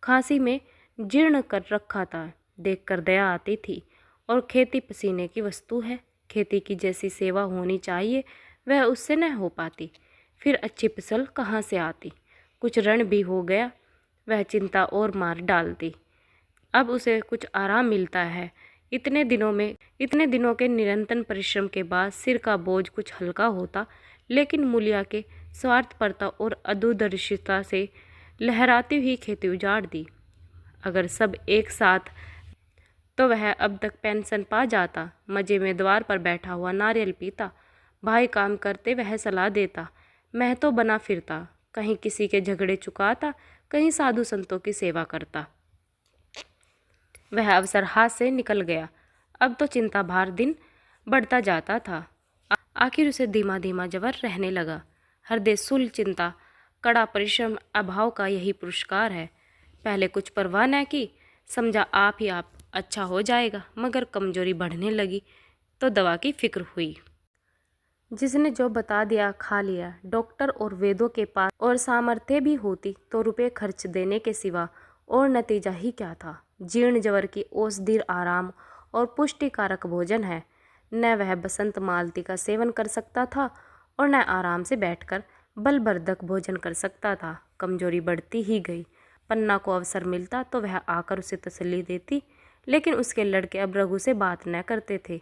खांसी में जीर्ण कर रखा था। देखकर दया आती थी। और खेती पसीने की वस्तु है। खेती की जैसी सेवा होनी चाहिए वह उससे न हो पाती। फिर अच्छी फसल कहाँ से आती? कुछ रण भी हो गया, वह चिंता और मार डालती। अब उसे कुछ आराम मिलता है। इतने दिनों के निरंतर परिश्रम के बाद सिर का बोझ कुछ हल्का होता, लेकिन मूलिया के स्वार्थपरता और अदूरदर्शिता से लहराती हुई खेती उजाड़ दी। अगर सब एक साथ तो वह अब तक पेंशन पा जाता। मजे में द्वार पर बैठा हुआ नारियल पीता, भाई काम करते वह सलाह देता, मैं तो बना फिरता, कहीं किसी के झगड़े चुकाता, कहीं साधु संतों की सेवा करता। वह अवसर हाथ से निकल गया। अब तो चिंता भार दिन बढ़ता जाता था। आखिर उसे धीमा धीमा जबर रहने लगा। हृदय शूल चिंता, कड़ा परिश्रम, अभाव का यही पुरस्कार है। पहले कुछ परवाह न की, समझा आप ही आप अच्छा हो जाएगा, मगर कमजोरी बढ़ने लगी तो दवा की फिक्र हुई। जिसने जो बता दिया खा लिया। डॉक्टर और वेदों के पास और सामर्थ्य भी होती तो रुपए खर्च देने के सिवा और नतीजा ही क्या था। जीर्ण जवर की औषधि आराम और पुष्टिकारक भोजन है। न वह बसंत मालती का सेवन कर सकता था और न आराम से बैठकर बलवर्धक भोजन कर सकता था। कमजोरी बढ़ती ही गई। पन्ना को अवसर मिलता तो वह आकर उसे तसल्ली देती, लेकिन उसके लड़के अब रघु से बात न करते थे।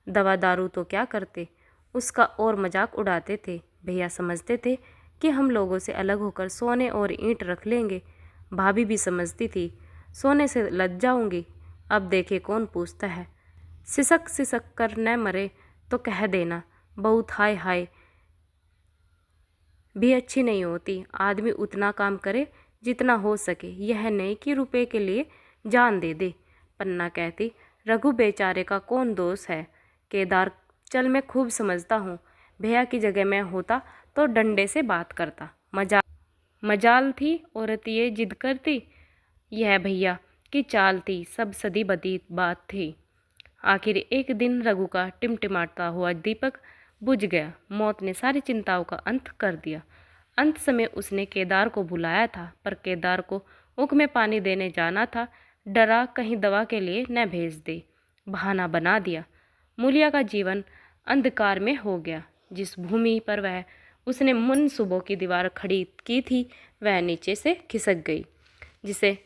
दवा दारू तो क्या करते, उसका और मजाक उड़ाते थे। भैया समझते थे कि हम लोगों से अलग होकर सोने और ईंट रख लेंगे। भाभी भी समझती थी सोने से लज जाऊंगी। अब देखे कौन पूछता है। सिसक सिसक कर न मरे तो कह देना बहुत हाय हाय भी अच्छी नहीं होती। आदमी उतना काम करे जितना हो सके, यह नहीं कि रुपए के लिए जान दे दे। पन्ना कहती, रघु बेचारे का कौन दोष है। केदार, चल मैं खूब समझता हूँ। भैया की जगह मैं होता तो डंडे से बात करता। मजाल थी औरत ये जिद करती। यह भैया की चाल थी, सब सदी बदी बात थी। आखिर एक दिन रघु का टिमटिमाता हुआ दीपक बुझ गया। मौत ने सारी चिंताओं का अंत कर दिया। अंत समय उसने केदार को बुलाया था, पर केदार को ऊख में पानी देने जाना था। डरा कहीं दवा के लिए न भेज दे, बहाना बना दिया। मूलिया का जीवन अंधकार में हो गया। जिस भूमि पर वह उसने मुनसुबों की दीवार खड़ी की थी, वह नीचे से खिसक गई। जिसे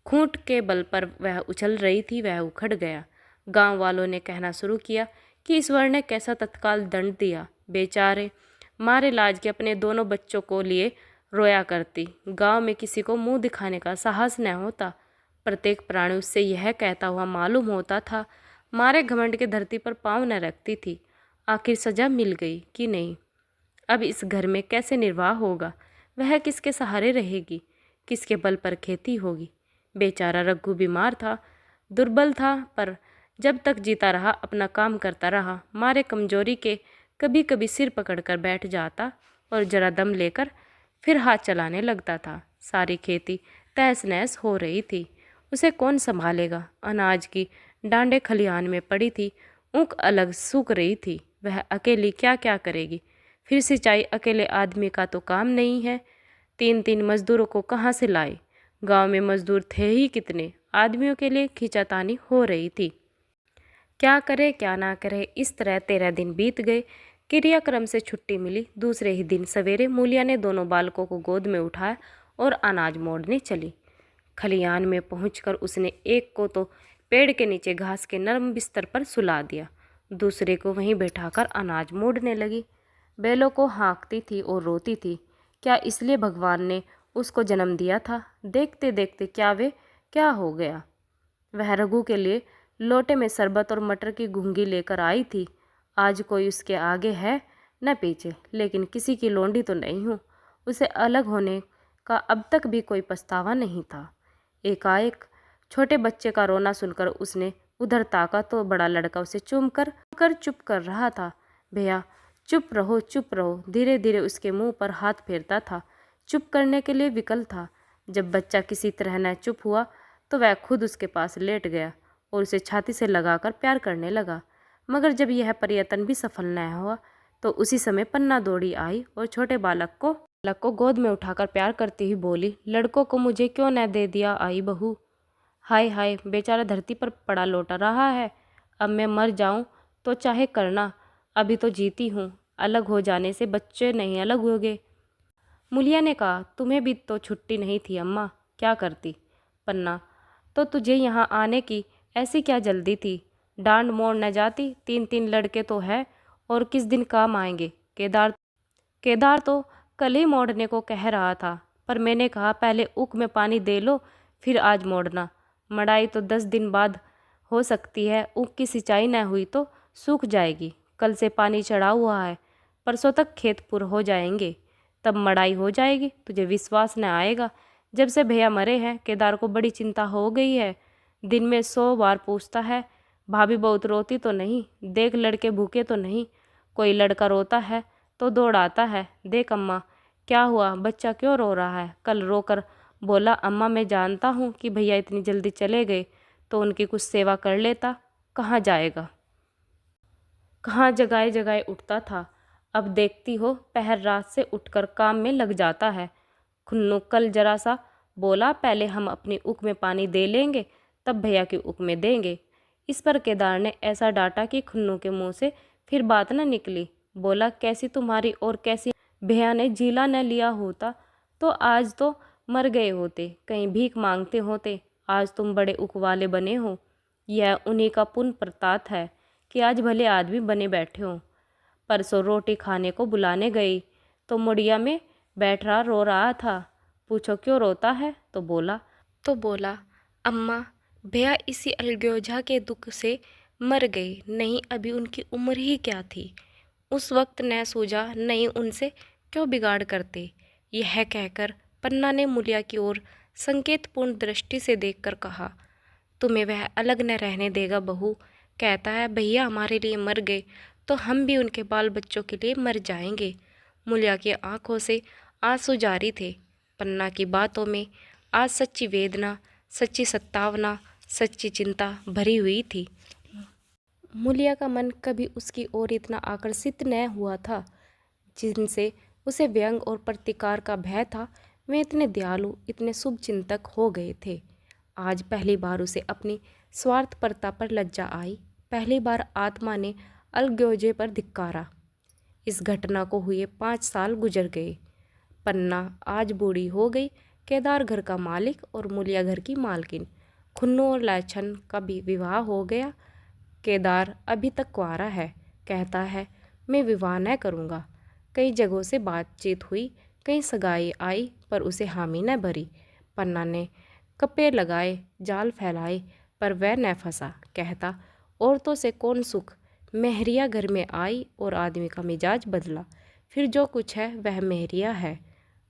खूंट के बल पर वह उछल रही थी, वह उखड़ गया। गांव वालों ने कहना शुरू किया कि ईश्वर ने कैसा तत्काल दंड दिया। बेचारे मारे लाज के अपने दोनों बच्चों को लिए रोया करती। गांव में किसी को मुंह दिखाने का साहस न होता। प्रत्येक प्राणी उससे यह कहता हुआ मालूम होता था, मारे घमंड के धरती पर पांव न रखती थी। आखिर सजा मिल गई कि नहीं। अब इस घर में कैसे निर्वाह होगा। वह किसके सहारे रहेगी, किसके बल पर खेती होगी। बेचारा रघु बीमार था, दुर्बल था, पर जब तक जीता रहा अपना काम करता रहा। मारे कमजोरी के कभी कभी सिर पकड़कर बैठ जाता और जरा दम लेकर फिर हाथ चलाने लगता था। सारी खेती तहस नहस हो रही थी। उसे कौन संभालेगा। अनाज की डांडे खलिहान में पड़ी थी, ऊख अलग सूख रही थी। वह अकेली क्या क्या करेगी। फिर सिंचाई अकेले आदमी का तो काम नहीं है। तीन तीन मजदूरों को कहाँ से लाए। गांव में मजदूर थे ही कितने। आदमियों के लिए खींचातानी हो रही थी। क्या करे क्या ना करे, इस तरह 13 दिन बीत गए। क्रियाक्रम से छुट्टी मिली। दूसरे ही दिन सवेरे मूलिया ने दोनों बालकों को गोद में उठाया और अनाज मोड़ने चली। खलिहान में पहुंचकर उसने एक को तो पेड़ के नीचे घास के नरम बिस्तर पर सुला दिया, दूसरे को वहीं बैठाकर अनाज मोड़ने लगी। बैलों को हाँकती थी और रोती थी। क्या इसलिए भगवान ने उसको जन्म दिया था। देखते देखते क्या हो गया। वह रघु के लिए लोटे में शरबत और मटर की घुंगी लेकर आई थी। आज कोई उसके आगे है न पीछे, लेकिन किसी की लोंडी तो नहीं हूँ। उसे अलग होने का अब तक भी कोई पछतावा नहीं था। एकाएक छोटे बच्चे का रोना सुनकर उसने उधर ताका तो बड़ा लड़का उसे चूम कर चुप कर रहा था। भैया चुप रहो चुप रहो, धीरे धीरे उसके मुंह पर हाथ फेरता था। चुप करने के लिए विकल था। जब बच्चा किसी तरह न चुप हुआ तो वह खुद उसके पास लेट गया और उसे छाती से लगाकर प्यार करने लगा। मगर जब यह प्रयत्न भी सफल न हुआ तो उसी समय पन्ना दौड़ी आई और छोटे बालक को गोद में उठाकर प्यार करती हुई बोली, लड़कों को मुझे क्यों न दे दिया आई बहू। हाय हाय, बेचारा धरती पर पड़ा लौटा रहा है। अब मैं मर जाऊं तो चाहे करना, अभी तो जीती हूँ। अलग हो जाने से बच्चे नहीं अलग हो गए। मूलिया ने कहा, तुम्हें भी तो छुट्टी नहीं थी अम्मा, क्या करती। पन्ना, तो तुझे यहाँ आने की ऐसी क्या जल्दी थी। डांड मोड़ न जाती। तीन तीन लड़के तो है और किस दिन काम आएंगे। केदार तो कल ही मोड़ने को कह रहा था, पर मैंने कहा पहले ऊख में पानी दे लो फिर आज मोड़ना। मड़ाई तो 10 दिन बाद हो सकती है। ऊख की सिंचाई न हुई तो सूख जाएगी। कल से पानी चढ़ा हुआ है, परसों तक खेत पुर हो जाएंगे, तब मड़ाई हो जाएगी। तुझे विश्वास न आएगा, जब से भैया मरे हैं केदार को बड़ी चिंता हो गई है। दिन में 100 बार पूछता है, भाभी बहुत रोती तो नहीं, देख लड़के भूखे तो नहीं। कोई लड़का रोता है तो दौड़ाता है, देख अम्मा क्या हुआ, बच्चा क्यों रो रहा है। कल रोकर बोला, अम्मा मैं जानता हूँ कि भैया इतनी जल्दी चले गए तो उनकी कुछ सेवा कर लेता। कहाँ जाएगा, कहाँ जगाए जगाए उठता था। अब देखती हो पहर रात से उठकर काम में लग जाता है। खुन्नू कल जरा सा बोला, पहले हम अपनी उक में पानी दे लेंगे तब भैया की उक में देंगे। इस पर केदार ने ऐसा डांटा कि खुन्नू के मुंह से फिर बात न निकली। बोला, कैसी तुम्हारी और कैसी भैया ने जीला न लिया होता तो आज तो मर गए होते, कहीं भीख मांगते होते। आज तुम बड़े उक वाले बने हो, यह उन्हीं का पुण्य प्रताप है कि आज भले आदमी बने बैठे हो। परसों रोटी खाने को बुलाने गई तो मुड़िया में बैठ रहा रो रहा था। पूछो क्यों रोता है तो बोला अम्मा भैया इसी अलगोजा के दुख से मर गए, नहीं अभी उनकी उम्र ही क्या थी। उस वक्त न सूझा नहीं उनसे क्यों बिगाड़ करते। यह कहकर पन्ना ने मुलिया की ओर संकेतपूर्ण दृष्टि से देखकर कहा, तुम्हें वह अलग न रहने देगा बहू। कहता है भैया हमारे लिए मर गए तो हम भी उनके बाल बच्चों के लिए मर जाएंगे। मुलिया की आंखों से आंसू जारी थे। पन्ना की बातों में आज सच्ची वेदना, सच्ची सत्तावना, सच्ची चिंता भरी हुई थी। मुलिया का मन कभी उसकी ओर इतना आकर्षित न हुआ था। जिनसे उसे व्यंग और प्रतिकार का भय था वे इतने दयालु, इतने शुभ चिंतक हो गए थे। आज पहली बार उसे अपनी स्वार्थपरता पर लज्जा आई। पहली बार आत्मा ने अलगोजे पर धिक्कारा। इस घटना को हुए 5 साल गुजर गए। पन्ना आज बूढ़ी हो गई। केदार घर का मालिक और मुलिया घर की मालकिन। खुन्नू और लाछन का भी विवाह हो गया। केदार अभी तक कुंवारा है, कहता है मैं विवाह न करूँगा। कई जगहों से बातचीत हुई, कई सगाई आई पर उसे हामी न भरी। पन्ना ने कप्पे लगाए, जाल फैलाए पर वह न फंसा। कहता औरतों से कौन सुख। मेहरिया घर में आई और आदमी का मिजाज बदला। फिर जो कुछ है वह मेहरिया है।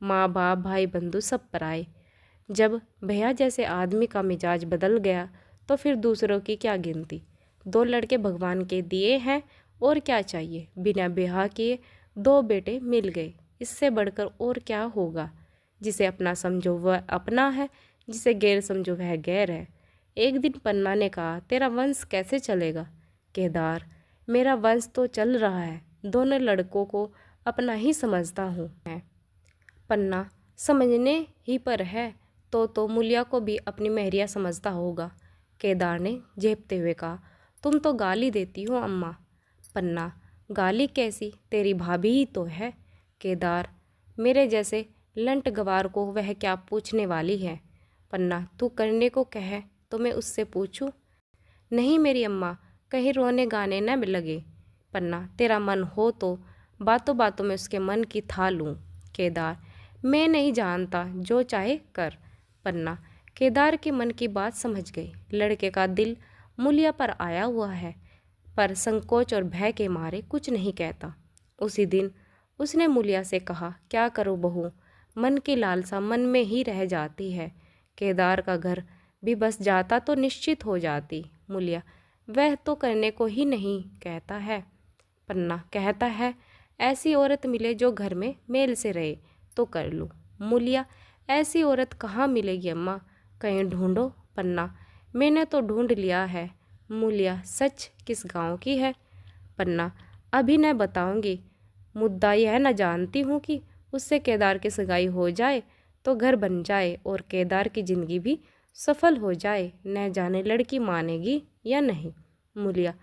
माँ बाप भाई बंधु सब पर आए। जब भैया जैसे आदमी का मिजाज बदल गया तो फिर दूसरों की क्या गिनती। 2 लड़के भगवान के दिए हैं और क्या चाहिए। बिना ब्याह किए 2 बेटे मिल गए, इससे बढ़कर और क्या होगा। जिसे अपना समझो वह अपना है, जिसे गैर समझो वह गैर है। एक दिन पन्ना ने कहा, तेरा वंश कैसे चलेगा। केदार, मेरा वंश तो चल रहा है, दोनों लड़कों को अपना ही समझता हूँ मैं। पन्ना, समझने ही पर है तो मुलिया को भी अपनी मेहरिया समझता होगा। केदार ने झेपते हुए कहा, तुम तो गाली देती हो अम्मा। पन्ना, गाली कैसी, तेरी भाभी ही तो है। केदार, मेरे जैसे लंट गवार को वह क्या पूछने वाली है। पन्ना, तू करने को कहे तो मैं उससे पूछूं। नहीं मेरी अम्मा, कहीं रोने गाने न लगे। पन्ना, तेरा मन हो तो बातों बातों में उसके मन की था लूँ। केदार, मैं नहीं जानता, जो चाहे कर। पन्ना, केदार के मन की बात समझ गई। लड़के का दिल मुलिया पर आया हुआ है पर संकोच और भय के मारे कुछ नहीं कहता। उसी दिन उसने मुलिया से कहा, क्या करो बहू, मन की लालसा मन में ही रह जाती है। केदार का घर भी बस जाता तो निश्चित हो जाती। मुलिया, वह तो करने को ही नहीं कहता है। पन्ना, कहता है ऐसी औरत मिले जो घर में मेल से रहे तो कर लूँ। मुलिया, ऐसी औरत कहाँ मिलेगी अम्मा, कहीं ढूंढो। पन्ना, मैंने तो ढूंढ लिया है। मुलिया, सच, किस गांव की है। पन्ना, अभी न बताऊंगी। मुद्दा यह न जानती हूँ कि उससे केदार की सगाई हो जाए तो घर बन जाए और केदार की जिंदगी भी सफल हो जाए। न जाने लड़की मानेगी या नहीं। मुलिया,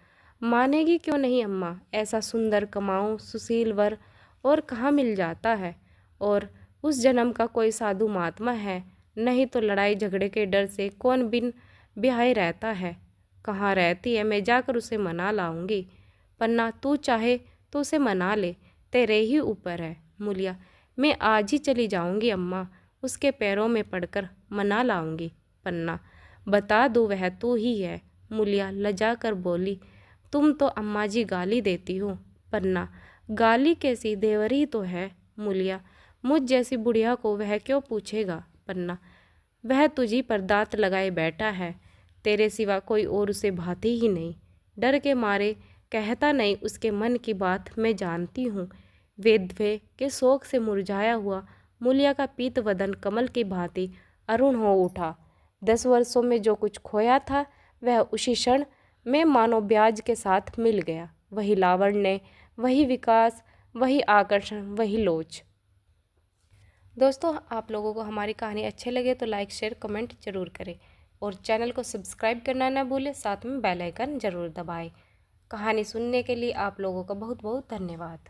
मानेगी क्यों नहीं अम्मा, ऐसा सुंदर कमाऊं सुशील वर और कहाँ मिल जाता है। और उस जन्म का कोई साधु महात्मा है, नहीं तो लड़ाई झगड़े के डर से कौन बिन ब्याहे रहता है। कहाँ रहती है, मैं जाकर उसे मना लाऊंगी। पन्ना, तू चाहे तो उसे मना ले, तेरे ही ऊपर है। मुलिया, मैं आज ही चली जाऊंगी अम्मा, उसके पैरों में पड़कर मना लाऊंगी। पन्ना, बता दो वह तू ही है। मुलिया लजा कर बोली, तुम तो अम्मा जी गाली देती हो। पन्ना, गाली कैसी, देवरी तो है। मुलिया, मुझ जैसी बुढ़िया को वह क्यों पूछेगा। पन्ना, वह तुझी पर दांत लगाए बैठा है, तेरे सिवा कोई और उसे भाती ही नहीं। डर के मारे कहता नहीं उसके मन की बात मैं जानती हूँ। वेदवे के शोक से मुरझाया हुआ मूलिया का पीत वदन कमल की भांति अरुण हो उठा। 10 वर्षों में जो कुछ खोया था वह उसी क्षण में मानो ब्याज के साथ मिल गया। वही लावण्य, वही विकास, वही आकर्षण, वही लोच। दोस्तों, आप लोगों को हमारी कहानी अच्छे लगे तो लाइक, शेयर, कमेंट जरूर करें और चैनल को सब्सक्राइब करना ना भूलें। साथ में बेल आइकन जरूर दबाएं। कहानी सुनने के लिए आप लोगों का बहुत बहुत धन्यवाद।